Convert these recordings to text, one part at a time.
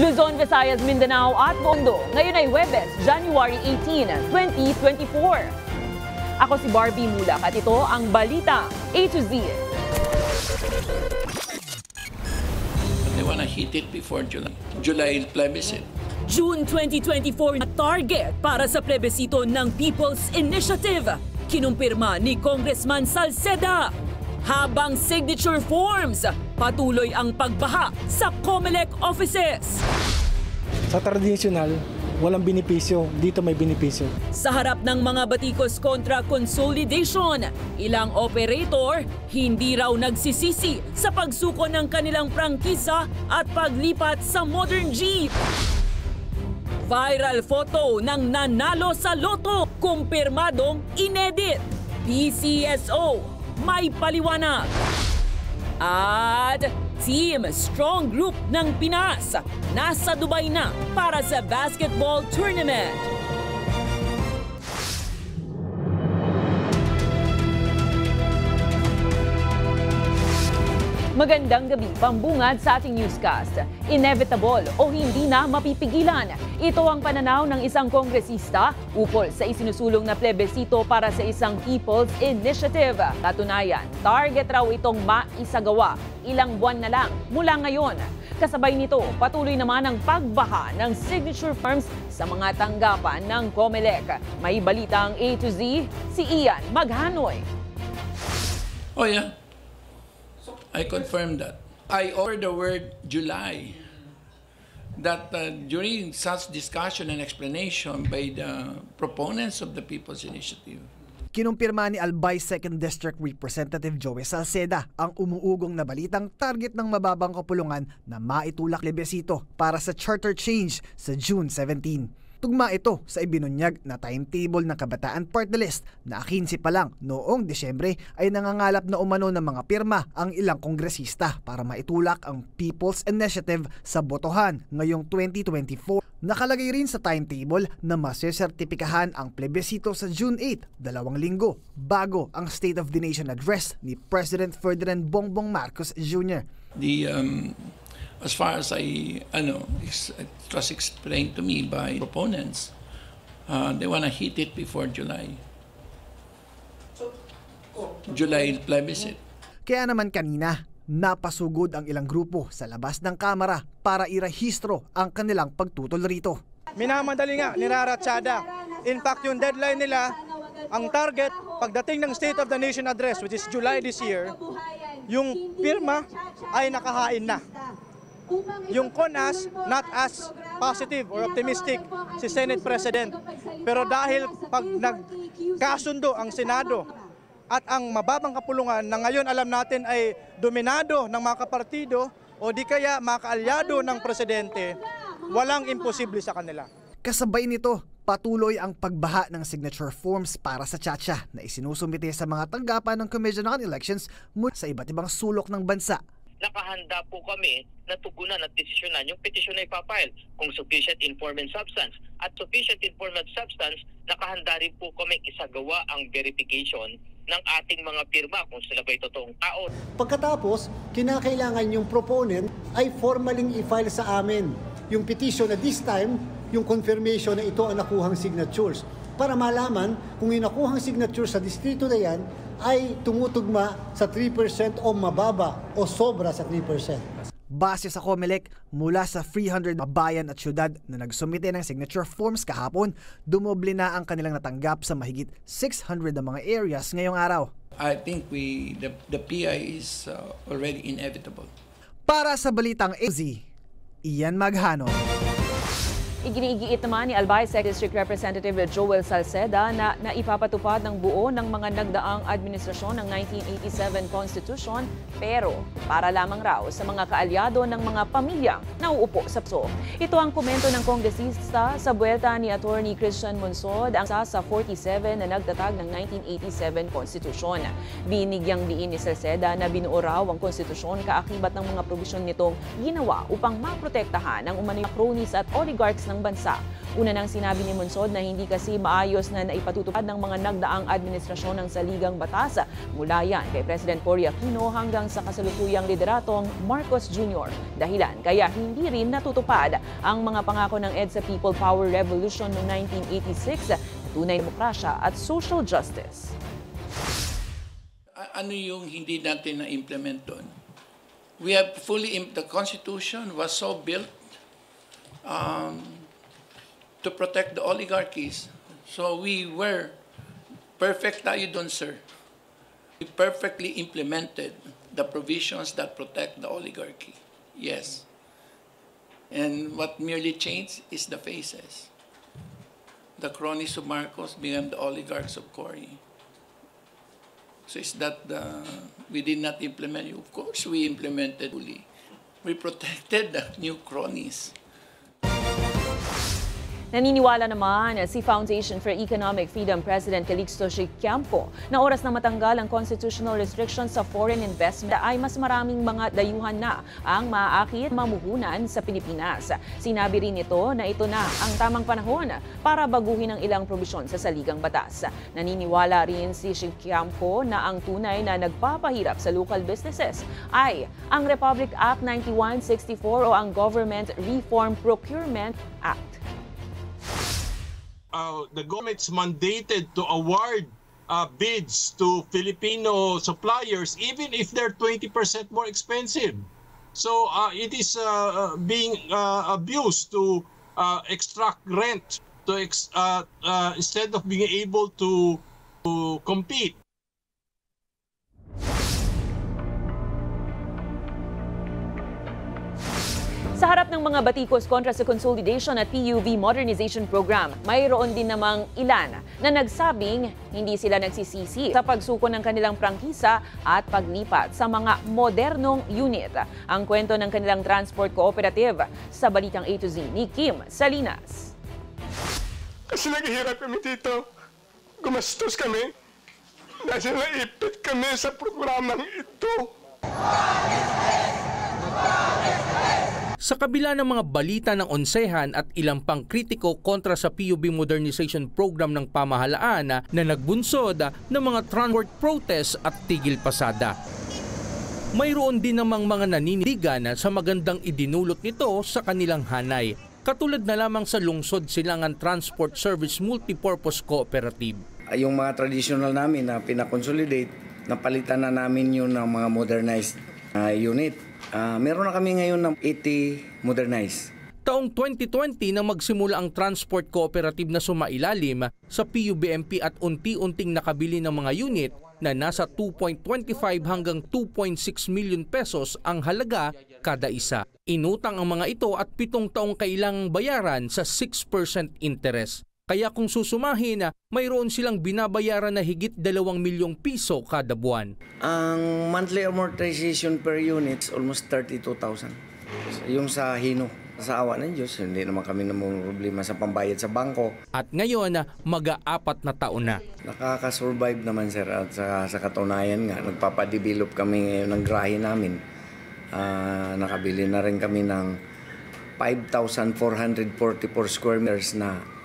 Luzon, Visayas, Mindanao at Bondo. Ngayon ay Huwebes, January 18, 2024. Ako si Barbie Mulak at ito ang Balita A to Z. They wanna hit it before July plebiscite. June 2024 na target para sa plebisito ng People's Initiative. Kinumpirma ni Congressman Salceda. Habang signature forms, patuloy ang pagbaha sa COMELEC offices. Sa traditional, walang benepisyo. Dito may benepisyo. Sa harap ng mga batikos kontra consolidation, ilang operator hindi raw nagsisisi sa pagsuko ng kanilang prangkisa at paglipat sa Modern Jeep. Viral photo ng nanalo sa loto, kumpirmadong inedit. PCSO, may paliwanag. At Team Strong Group ng Pinas nasa Dubai na para sa basketball tournament. Magandang gabi, pambungad sa ating newscast. Inevitable o hindi na mapipigilan. Ito ang pananaw ng isang kongresista ukol sa isinusulong na plebisito para sa isang People's Initiative. Katunayan, target raw itong maisagawa ilang buwan na lang mula ngayon. Kasabay nito, patuloy naman ang pagbaha ng signature firms sa mga tanggapan ng COMELEC. May balitang A to Z, si Ian Maghanoy. Oh yeah. I confirm that. I ordered the word July. That during such discussion and explanation by the proponents of the People's Initiative. Kinumpirma ni Albay 2nd District Representative Joey Salceda ang umuugong na balitang target ng mababang kapulungan na maitulak plebisito para sa charter change sa June 17. Tugma ito sa ibinunyag na timetable ng Kabataan Party List na 15 pa lang noong Disyembre ay nangangalap na umano ng mga pirma ang ilang kongresista para maitulak ang People's Initiative sa botohan ngayong 2024. Nakalagay rin sa timetable na masesertipikahan ang plebisito sa June 8, 2 linggo, bago ang State of the Nation Address ni President Ferdinand Bongbong Marcos Jr. As far as it was explained to me by proponents, they want to hit it before July plebiscite. Kaya naman kanina, napasugod ang ilang grupo sa labas ng Kamara para irehistro ang kanilang pagtutol rito. Minamadali nga, niraratsada. In fact, yung deadline nila, ang target, pagdating ng State of the Nation Address, which is July this year, yung pirma ay nakahain na. Yung CONAS, not as positive or optimistic si Senate President. Pero dahil pag nagkasundo ang Senado at ang mababang kapulungan na ngayon alam natin ay dominado ng mga kapartido o di kaya mga kaalyado ng Presidente, walang imposible sa kanila. Kasabay nito, patuloy ang pagbaha ng signature forms para sa Chacha na isinusumite sa mga tanggapan ng Commission on Elections mula sa iba't ibang sulok ng bansa. Nakahanda po kami na tugunan at desisyonan yung petisyon na ipapile kung sufficient informant substance. At sufficient informant substance, nakahanda rin po kami isagawa ang verification ng ating mga pirma kung sila ba'y totoong tao. Pagkatapos, kinakailangan yung proponent ay formaling i-file sa amin yung petition na this time, yung confirmation na ito ang nakuhang signatures. Para malaman kung yung nakuhang signature sa distrito na yan ay tumutugma sa 3% o mababa o sobra sa 3%. Base sa COMELEC, mula sa 300 bayan at syudad na nagsumite ng signature forms kahapon, dumoble na ang kanilang natanggap sa mahigit 600 na mga areas ngayong araw. I think the PI is already inevitable. Para sa Balitang AZ, Ian Maghano. Iginigiit naman ni Albay 2nd District Representative Joel Salceda na naipapatupad ng buo ng mga nagdaang administrasyon ng 1987 Constitution pero para lamang raw sa mga kaalyado ng mga pamilyang nauupo sa PSO. Ito ang komento ng kongresista sa buwelta ni Attorney Christian Monsod ang sa 47 na nagtatag ng 1987 Constitution. Binigyang diin ni Salceda na binuo raw ang konstitusyon kaakibat ng mga probisyon nitong ginawa upang maprotektahan ang umano'y cronies at oligarchs ng bansa. Una nang sinabi ni Monsod na hindi kasi maayos na naipatutupad ng mga nagdaang administrasyon ng saligang batas mula yan kay President Cory Aquino hanggang sa kasalukuyang lideratong Marcos Jr. Dahilan kaya hindi rin natutupad ang mga pangako ng EDSA People Power Revolution noong 1986 na tunay na demokrasya at social justice. Ano yung hindi natin na-implement doon? We have the Constitution was so built to protect the oligarchies. So we were perfect tayo doon, sir. We perfectly implemented the provisions that protect the oligarchy. Yes. And what merely changed is the faces. The cronies of Marcos became the oligarchs of Cory. So is that we did not implement it? Of course we implemented fully. We protected the new cronies. Naniniwala naman si Foundation for Economic Freedom President Calixto Chiquiampo na oras na matanggal ang constitutional restrictions sa foreign investment ay mas maraming mga dayuhan na ang maaakit mamuhunan sa Pilipinas. Sinabi rin ito na ito na ang tamang panahon para baguhin ang ilang probisyon sa saligang batas. Naniniwala rin si Chiquiampo na ang tunay na nagpapahirap sa local businesses ay ang Republic Act 9164 o ang Government Reform Procurement Act. The government's mandated to award bids to Filipino suppliers even if they're 20% more expensive. So it is being abused to extract rent to instead of being able to compete. Sa harap ng mga batikos kontra sa consolidation at PUV modernization program, mayroon din namang ilan na nagsabing hindi sila nagsisisi sa pagsuko ng kanilang prangkisa at paglipat sa mga modernong unit. Ang kwento ng kanilang transport cooperative sa Balitang A to Z ni Kim Salinas. Kasi naghihirap kami dito, gumastos kami, dahil naipit kami sa programang ito. Sa kabila ng mga balita ng onsehan at ilang pang kritiko kontra sa PUV modernization program ng pamahalaan na nagbunsod ng mga transport protest at tigil pasada. Mayroon din namang mga nanindigan sa magandang idinulot nito sa kanilang hanay, katulad na lamang sa Lungsod Silangan Transport Service Multipurpose Cooperative. Yung mga traditional namin na pinakonsolidate, napalitan na namin yun ng mga modernized unit. Meron na kami ngayon ng 80 modernized. Taong 2020 nang magsimula ang transport cooperative na sumailalim sa PUBMP at unti-unting nakabili ng mga unit na nasa 2.25 hanggang 2.6 million pesos ang halaga kada isa. Inutang ang mga ito at 7 taong kailangang bayaran sa 6% interest. Kaya kung susumahin, mayroon silang binabayaran na higit 2 milyong piso kada buwan. Ang monthly amortization per unit is almost 32,000. Yung sa Hino, sa awa ng Diyos, hindi naman kami namang problema sa pambayad sa bangko. At ngayon, mag-4 na taon na. Nakaka-survive naman sir at sa katunayan nga, nagpapadevelop kami ngayon ng grahe namin. Nakabili na rin kami ng 5,444 square meters na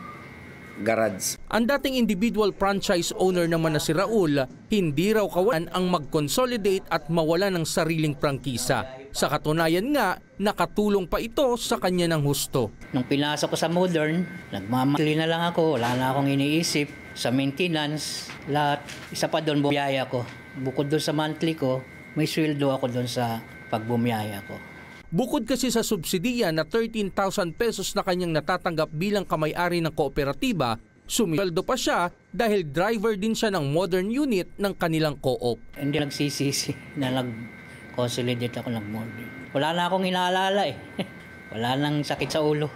garage. Ang dating individual franchise owner naman na si Raul, hindi raw kawalan ang mag-consolidate at mawala ng sariling prangkisa. Sa katunayan nga, nakatulong pa ito sa kanya ng husto. Nung pinasok ko sa Modern, nagmamatli na lang ako, wala na akong iniisip. Sa maintenance, lahat. Isa pa doon, bumiyaya ko. Bukod doon sa monthly ko, may sweldo ako doon sa pagbumiyaya ko. Bukod kasi sa subsidiya na 13,000 pesos na kanyang natatanggap bilang kamay-ari ng kooperatiba, sumisweldo pa siya dahil driver din siya ng modern unit ng kanilang co-op. Hindi nagsisisi na nag-consolidate ako ng modern. Wala na akong inaalala eh. Wala nang sakit sa ulo.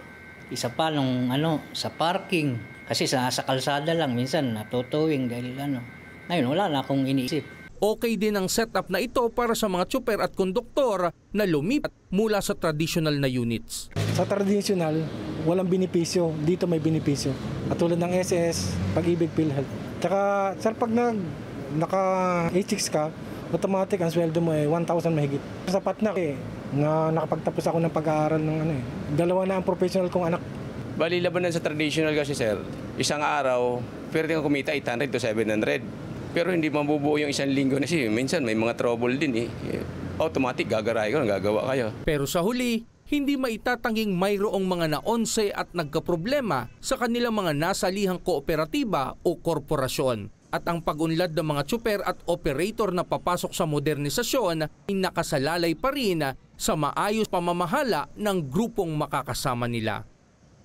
Isa pa nung sa parking. Kasi sa kalsada lang minsan natutuwing dahil Ngayon wala na akong iniisip. Okay din ang setup na ito para sa mga tsuper at konduktor na lumipat mula sa traditional na units. Sa traditional, walang benepisyo. Dito may benepisyo. Katulad ng SS, Pag-ibig, PhilHealth. Tsaka, sir, pag naka-H6 ka, automatic ang sweldo mo 1,000 mahigit. Sapat na na nakapagtapos ako ng pag-aaral ng 2 na ang professional kong anak. Bali, labanan sa traditional kasi, sir, isang araw, pwede kang kumita 800 to 700. Pero hindi mabubuo yung isang linggo na siya. Minsan may mga trouble din eh. Automatic, gagaray ko, gagawa kayo. Pero sa huli, hindi maitatanging mayroong mga naonse at nagkaproblema sa kanilang mga nasalihang kooperatiba o korporasyon. At ang pag-unlad ng mga tsuper at operator na papasok sa modernisasyon ay nakasalalay pa rin sa maayos pamamahala ng grupong makakasama nila.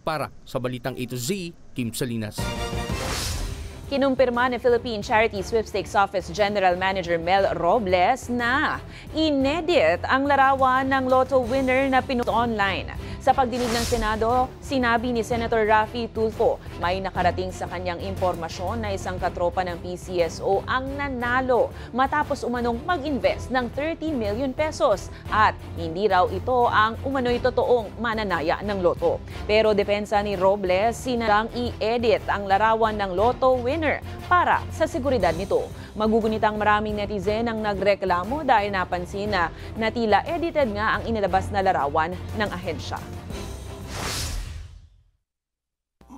Para sa Balitang A to Z, Kim Salinas. Kinumpirma ni Philippine Charity Sweepstakes Office General Manager Mel Robles na inedit ang larawan ng lotto winner na pinost online. Sa pagdinig ng Senado, sinabi ni Senator Raffy Tulfo may nakarating sa kanyang impormasyon na isang katropa ng PCSO ang nanalo matapos umanong mag-invest ng 30 million pesos at hindi raw ito ang umano'y totoong mananaya ng loto. Pero depensa ni Robles, sinadang i-edit ang larawan ng lotto winner para sa seguridad nito. Magugunitang maraming netizen ang nagreklamo dahil napansin na tila edited nga ang inilabas na larawan ng ahensya.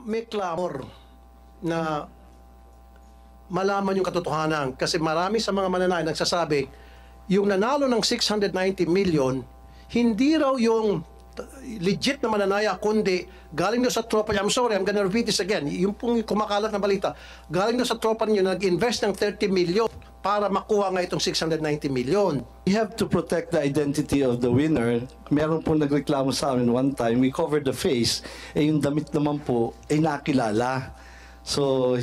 May clamor na malaman yung katotohanan kasi marami sa mga mananay nagsasabi yung nanalo ng 690 million hindi raw yung legit na mananaya kundi galing doon sa tropa niya. I'm sorry, I'm gonna repeat this again. Yung pong kumakalat na balita, galing doon sa tropa niyo nag-invest ng 30 million para makuha nga itong 690 million. We have to protect the identity of the winner. Meron po nagreklamo sa amin one time, we covered the face, yung damit naman po ay nakilala. So,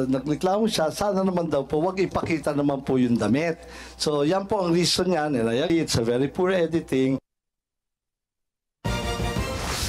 nagreklamo siya, sana naman daw po, wag ipakita naman po yung damit. So, yan po ang reason niya. It's a very poor editing.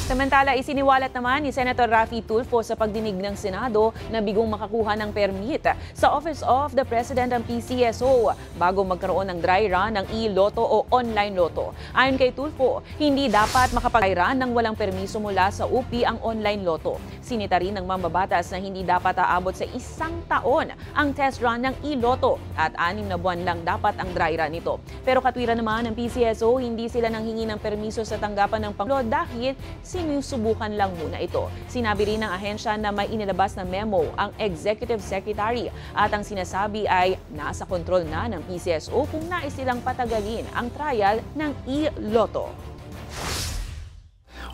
Samantala, isiniwalat naman ni Senator Raffy Tulfo sa pagdinig ng Senado na bigong makakuha ng permit sa Office of the President ng PCSO bago magkaroon ng dry run ng e-loto o online loto. Ayon kay Tulfo, hindi dapat makapag-dry run ng walang permiso mula sa UP ang online loto. Sinita rin ng mambabatas na hindi dapat aabot sa 1 taon ang test run ng e-loto at 6 na buwan lang dapat ang dry run nito. Pero katwiran naman ng PCSO, hindi sila nanghingi ng permiso sa tanggapan ng Pangulo dahil sinusubukan lang muna ito. Sinabi rin ng ahensya na may inilabas na memo ang Executive Secretary at ang sinasabi ay nasa kontrol na ng PCSO kung nais silang patagalin ang trial ng e-loto.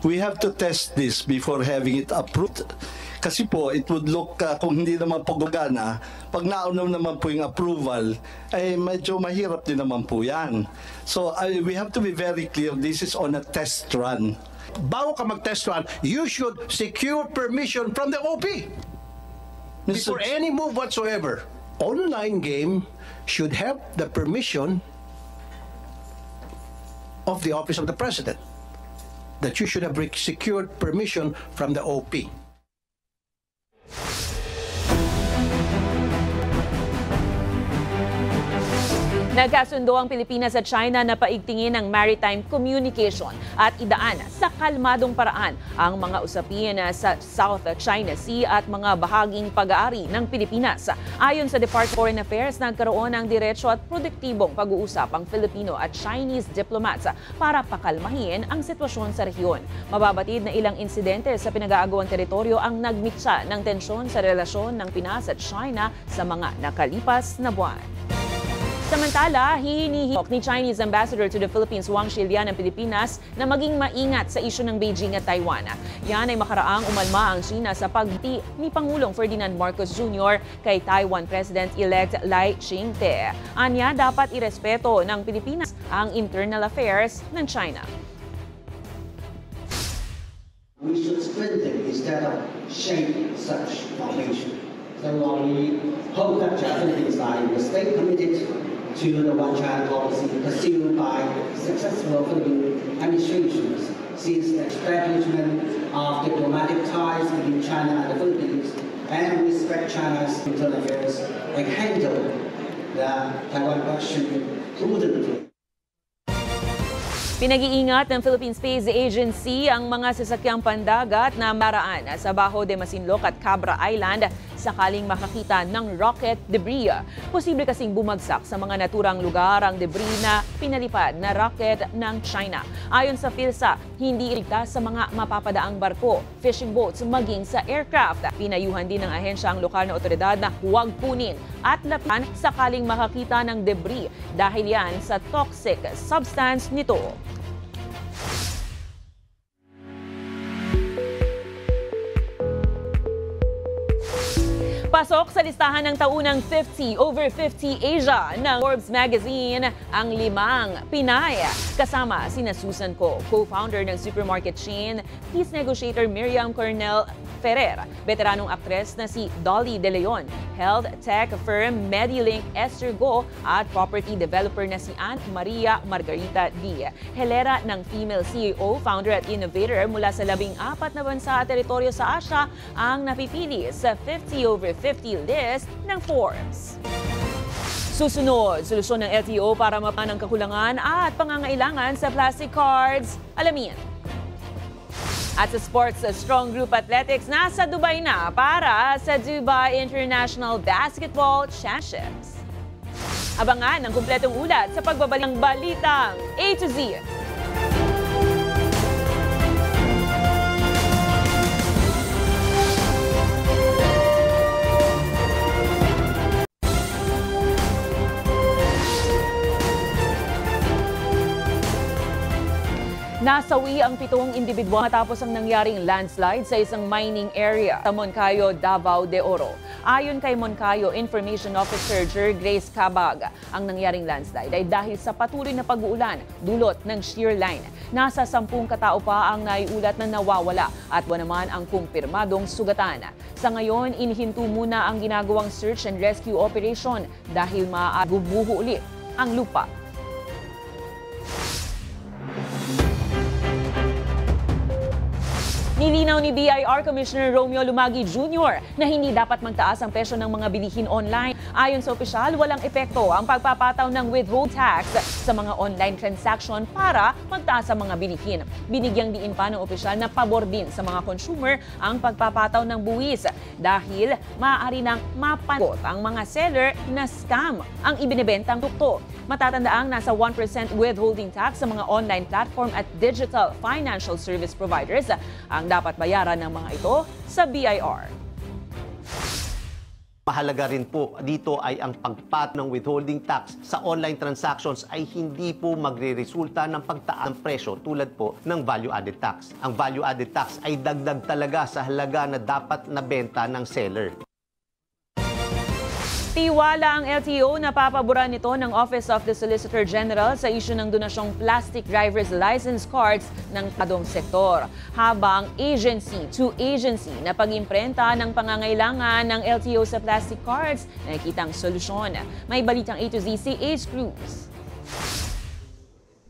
We have to test this before having it approved. Kasi po, it would look, kung hindi naman po gagana, pag nauna naman po yung approval, ay medyo mahirap din naman po yan. So we have to be very clear, this is on a test run. Bago ka mag-test run, you should secure permission from the OP before any move whatsoever. Online game should have the permission of the Office of the President, that you should have secured permission from the OP. Nagkasundo ang Pilipinas at China na paigtingin ang maritime communication at idaan sa kalmadong paraan ang mga usapin sa South China Sea at mga bahaging pag-aari ng Pilipinas. Ayon sa Department of Foreign Affairs, nagkaroon ng diretso at produktibong pag-uusap ang Filipino at Chinese diplomats para pakalmahin ang sitwasyon sa rehiyon. Mababatid na ilang insidente sa pinag-aagawang teritoryo ang nagmitsa ng tensyon sa relasyon ng Pinas at China sa mga nakalipas na buwan. Samantala, hinihimok ni Chinese Ambassador to the Philippines Wang Xilian ng Pilipinas na maging maingat sa isyu ng Beijing at Taiwan. Yan ay makaraang umalma ang China sa pagti ni Pangulong Ferdinand Marcos Jr. kay Taiwan President-elect Lai Ching-te. Anya, dapat irespeto ng Pilipinas ang internal affairs ng China. We should strengthen instead of shape such foundation. So we hope that Philippines will stay committed to the One China policy pursued by successful Philippine administrations since the establishment of diplomatic ties between China and the Philippines, and respect China's internal affairs and handle the Taiwan question prudently. Pinag-iingat ng Philippine Space Agency ang mga sasakyang pandagat na maraan sa Bajo de Masinloc at Cabra Island sakaling makakita ng rocket debris. Posible kasing bumagsak sa mga naturang lugar ang debris na pinalipad na rocket ng China. Ayon sa PhilSA, hindi iligtas sa mga mapapadaang barko, fishing boats maging sa aircraft. Pinayuhan din ng ahensya ang lokal na otoridad na huwag punin at lapitan sakaling makakita ng debris dahil yan sa toxic substance nito. Pasok sa listahan ng taunang 50 over 50 Asia ng Forbes Magazine ang 5 Pinay. Kasama sina Susan Ko, co-founder ng supermarket chain, peace negotiator Miriam Cornel Ferrer, veteranong aktres na si Dolly De Leon, health tech firm Medilink Esther Go at property developer na si Aunt Maria Margarita D. Helera ng female CEO, founder at innovator mula sa 14 na bansa at teritoryo sa Asia ang napipili sa 50 over 50 list ng Forbes. Susunod, solusyon ng LTO para mapan ang kakulangan at pangangailangan sa plastic cards. Alamin. At sa sports, Strong Group Athletics nasa Dubai na para sa Dubai International Basketball Championships. Abangan ang kumpletong ulat sa pagbabalik ng Balitang A to Z. Nasawi ang 7 individual matapos ang nangyaring landslide sa isang mining area sa Moncayo, Davao de Oro. Ayon kay Moncayo Information Officer Grace Cabag, ang nangyaring landslide ay dahil sa patuloy na pag-uulan dulot ng shear line. Nasa 10 katao pa ang naiulat na nawawala at 1 naman ang kumpirmadong sugatan. Sa ngayon, inihinto muna ang ginagawang search and rescue operation dahil maaagubuho ulit ang lupa. Nilinaw ni BIR Commissioner Romeo Lumagi Jr. na hindi dapat magtaas ang presyo ng mga bilihin online. Ayon sa opisyal, walang epekto ang pagpapataw ng withhold tax sa mga online transaction para magtaas ang mga bilihin. Binigyang diin pa ng opisyal na pabor din sa mga consumer ang pagpapataw ng buwis dahil maaari nang mapanagot ang mga seller na scam ang ibinebentang tukto. Matatandaang nasa 1% withholding tax sa mga online platform at digital financial service providers ang dapat bayaran ng mga ito sa BIR. Mahalaga rin po dito ay ang pagpat ng withholding tax sa online transactions ay hindi po magre-resulta ng pagtaas ng presyo tulad po ng value-added tax. Ang value-added tax ay dagdag talaga sa halaga na dapat nabenta ng seller. Tiwala ang LTO na papaboran nito ng Office of the Solicitor General sa isyu ng donasyong plastic driver's license cards ng padong sektor. Habang agency to agency na pag-imprenta ng pangangailangan ng LTO sa plastic cards, nakikitang solusyon. May balitang A to Z si Ace Cruz.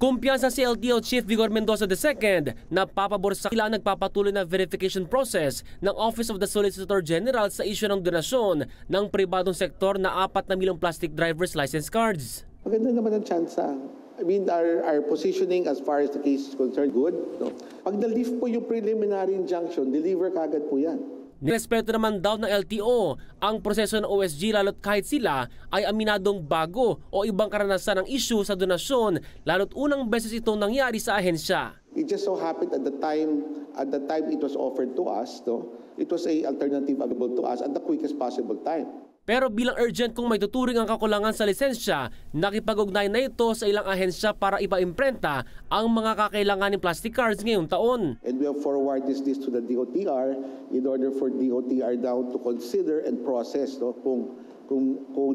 Kumpiyansa si LTO Chief Vigor Mendoza II na papabor sa kila nagpapatuloy na verification process ng Office of the Solicitor General sa isyu ng donasyon ng pribadong sektor na 4 na milyong plastic driver's license cards. Maganda naman ang tsansa. I mean, our positioning as far as the case is concerned, good. No? Pag na-lift po yung preliminary injunction, deliver kagad po yan. Nirespeto naman daw ng LTO ang proseso ng OSG lalo't kahit sila ay aminadong bago o ibang karanasan ng issue sa donasyon lalo't unang beses itong nangyari sa ahensya. It just so happened at the time it was offered to us, no, it was a alternative available to us at the quickest possible time. Pero bilang urgent kung may tuturing ang kakulangan sa lisensya, nakipag-ugnay na ito sa ilang ahensya para ipa-imprenta ang mga kakailangan ng plastic cards ngayong taon. And we have forwarded this to the DOTR in order for DOTR now to consider and process, no, kung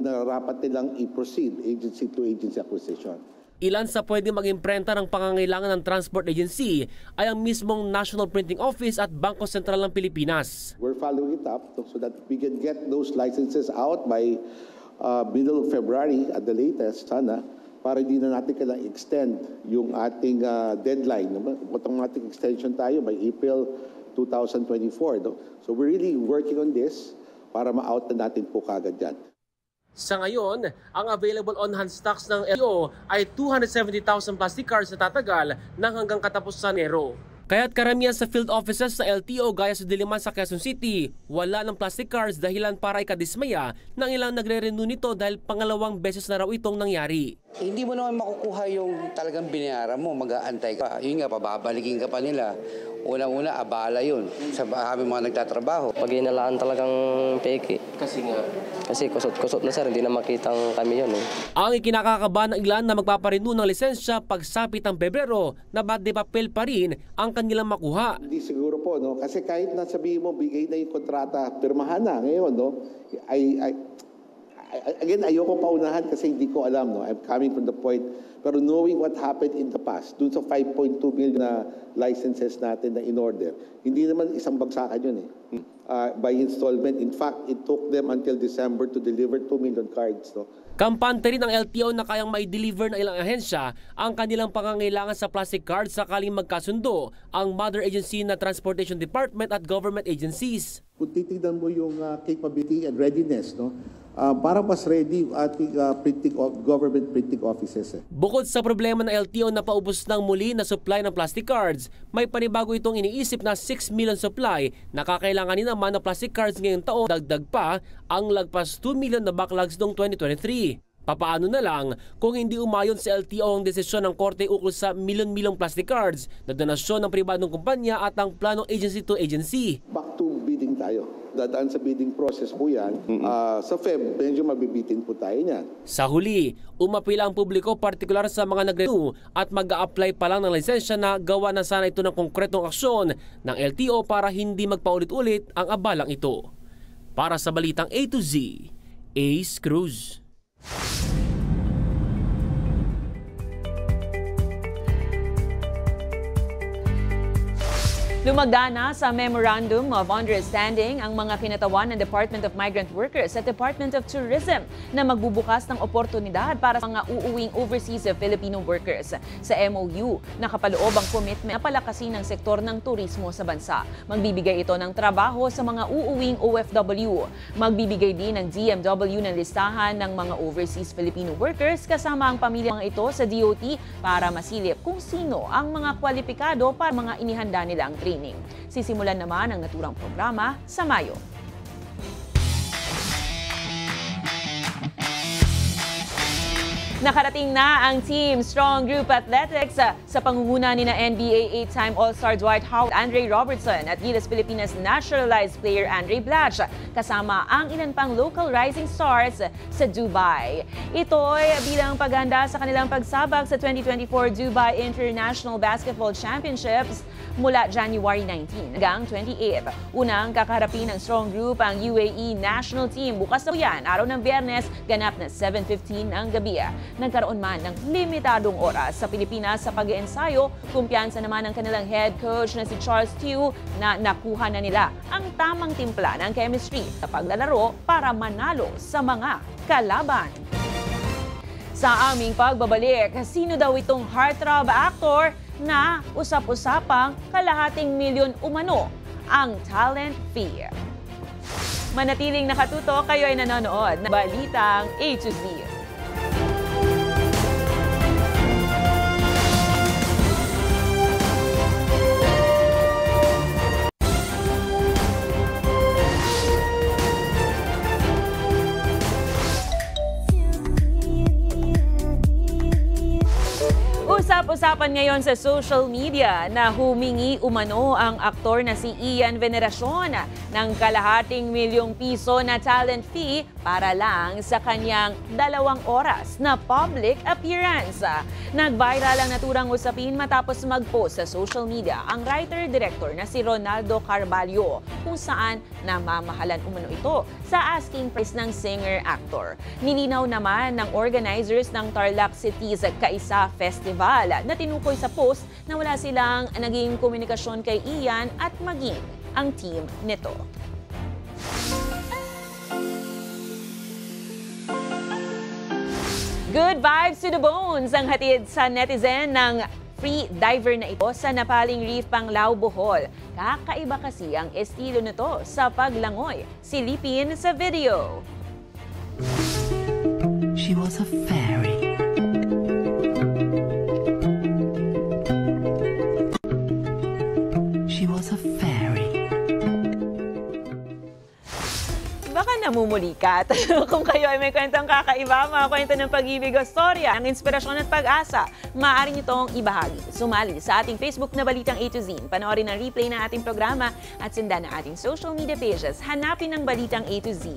narapat nilang i-proceed agency to agency acquisition. Ilan sa pwede mag-imprenta ng pangangailangan ng Transport Agency ay ang mismong National Printing Office at Bangko Sentral ng Pilipinas. We're following it up so that we can get those licenses out by middle of February at the latest, sana, para hindi na natin kailangan extend yung ating deadline. Automatic extension tayo by April 2024. No? So we're really working on this para ma-out na natin po kagad yan. Sa ngayon, ang available on-hand stocks ng LTO ay 270,000 plastic cards na tatagal ng hanggang katapusan Enero. Kaya't karamihan sa field offices sa LTO gaya sa Diliman sa Quezon City, wala ng plastic cards dahilan para ikadismaya ng ilang nagre-renew nito dahil pangalawang beses na raw itong nangyari. Hindi mo naman makukuha yung talagang binayaran mo, mag-aantay ka. Yun nga, pababalikin ka pa nila. Unang-una, abala yun sa aming mga nagtatrabaho. Pag inalaan talagang peke. Kasi kusot-kusot na sir, hindi na makitang kami yun. Ang ikinakakaba ng ilan na magpaparenew ng lisensya pagsapit ng Pebrero na ba't di papel pa rin ang kanilang makuha. Hindi siguro po, no? Kasi kahit nasabihin mo, bigay na yung kontrata, pirmahan na ngayon, no? Again, ayoko paunahan kasi hindi ko alam, no? I'm coming from the point. Pero knowing what happened in the past, dun sa 5.2 million na licenses natin na in-order, hindi naman isang bagsakan yun eh. By installment. In fact, it took them until December to deliver 2 million cards, no? Kampante rin ng LTO na kayang mai-deliver ng ilang ahensya ang kanilang pangangailangan sa plastic cards sakaling magkasundo ang mother agency na Transportation Department at government agencies. Kung titignan mo yung capability and readiness, no? Para mas ready ating government printing offices. Bukod sa problema ng LTO na paubos ng muli na supply ng plastic cards, may panibago itong iniisip na 6 million supply na kakailanganin naman ng plastic cards ngayong taon, dagdag pa ang lagpas 2 million na backlogs noong 2023. Papaano na lang kung hindi umayon sa LTO ang desisyon ng korte ukol sa milyon-milyong plastic cards na donasyon ng pribadong kumpanya at ang planong agency to agency. Back to bidding tayo. Dadaan sa bidding process po yan. Sa Feb, medyo mabibitin po tayo niyan. Sa huli, umapila ang publiko partikular sa mga nag-renew at mag-a-apply pa lang ng lisensya na gawa na sana ito ng konkretong aksyon ng LTO para hindi magpaulit-ulit ang abalang ito. Para sa Balitang A to Z, Ace Cruz. Lumagda na sa Memorandum of Understanding ang mga kinatawan ng Department of Migrant Workers at Department of Tourism na magbubukas ng oportunidad para sa mga uuwing overseas Filipino workers. Sa MOU, nakapaloob ang commitment na palakasin ng sektor ng turismo sa bansa. Magbibigay ito ng trabaho sa mga uuwing OFW. Magbibigay din ng DMW ng listahan ng mga overseas Filipino workers kasama ang pamilya mga ito sa DOT para masilip kung sino ang mga kwalipikado para mga inihanda nilang training. Sisimulan naman ang naturang programa sa Mayo. Nakarating na ang Team Strong Group Athletics sa pangunguna ni na NBA 8-time All-Star Dwight Howard, Andre Robertson at Gilas Pilipinas naturalized player Andre Blatch kasama ang ilan pang local rising stars sa Dubai. Ito'y bilang paghanda sa kanilang pagsabak sa 2024 Dubai International Basketball Championships mula January 19 hanggang 28. Unang kakaharapin ng Strong Group ang UAE National Team bukas na yan, araw ng Biyernes, ganap na 7:15 ng gabi. Nagkaroon man ng limitadong oras sa Pilipinas sa pag-iensayo, kumpiyansa naman ng kanilang head coach na si Charles Tew na nakuha na nila ang tamang timpla ng chemistry sa paglalaro para manalo sa mga kalaban. Sa aming pagbabalik, sino daw itong heartthrob actor na usap-usapang kalahating milyon umano ang talent fee? Manatiling nakatuto, kayo ay nanonood ng Balitang A to Z. Usap-usapan ngayon sa social media na humingi umano ang aktor na si Ian Veneracion ng kalahating milyong piso na talent fee para lang sa kanyang 2 oras na public appearance. Nag-viral ang naturang usapin matapos mag-post sa social media ang writer-director na si Ronaldo Carvalho kung saan namamahalan umano ito sa asking price ng singer-actor. Nilinaw naman ng organizers ng Tarlac City's Kaisa Festival na tinukoy sa post na wala silang naging komunikasyon kay Ian at maging ang team nito. Good vibes to the bones ang hatid sa netizen ng free diver na ito sa Napaling Reef, Panglao, Bohol. Kakaiba kasi ang estilo nito sa paglangoy. Silipin sa video. She was a fairy. namumulikat. Kung kayo ay may kwentong kakaiba, mga kwento ng pag-ibig o storya, ng inspirasyon at pag-asa, maaari nyo itong ibahagi. Sumali sa ating Facebook na Balitang A to Z. Panoorin ang replay ng ating programa at sundan ang ating social media pages. Hanapin ang Balitang A to Z.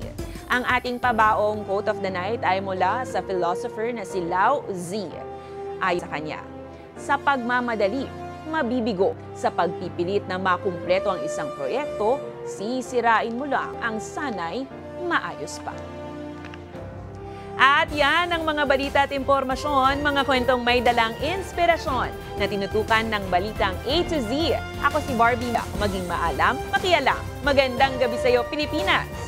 Ang ating pabaong quote of the night ay mula sa philosopher na si Lao Tzu. Ayon sa kanya, sa pagmamadali, mabibigo. Sa pagpipilit na makumpleto ang isang proyekto, sisirain mo lang ang sanay maayos pa. At yan ang mga balita at impormasyon, mga kwentong may dalang inspirasyon na tinutukan ng Balitang A to Z. Ako si Barbie, maging maalam, makialam. Magandang gabi sa iyo, Pilipinas!